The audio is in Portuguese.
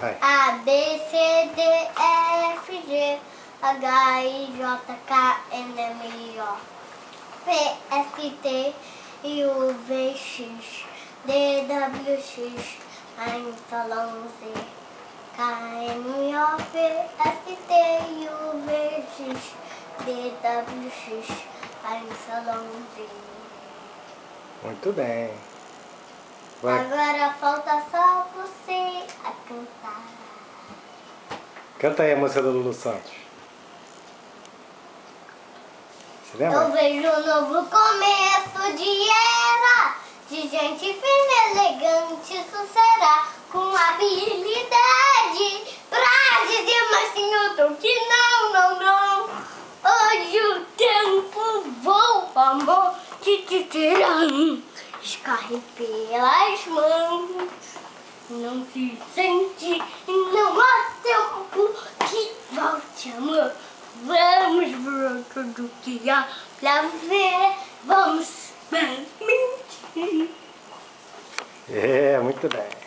Vai. A, B, C, D, E, F, G, H, I, J, K, L, M, O, P, S, T, U, V, X, D, W, X, A, Y, Z, K, M, O, P, S, T, U, V, X, D, W, X, A, Y, Z. Muito bem. Vai. Agora falta só você a cantar. Canta aí a música do Lulu Santos. Você lembra? Eu vejo um novo começo de era, de gente fina, elegante, isso será, com habilidade pra dizer, mas sim, eu tô que não. Hoje o tempo voa, amor, te tirando, escorre pelas mãos, não se sente, não há tempo que volte, amor. Vamos ver tudo que há pra ver, vamos mentir. É, muito bem.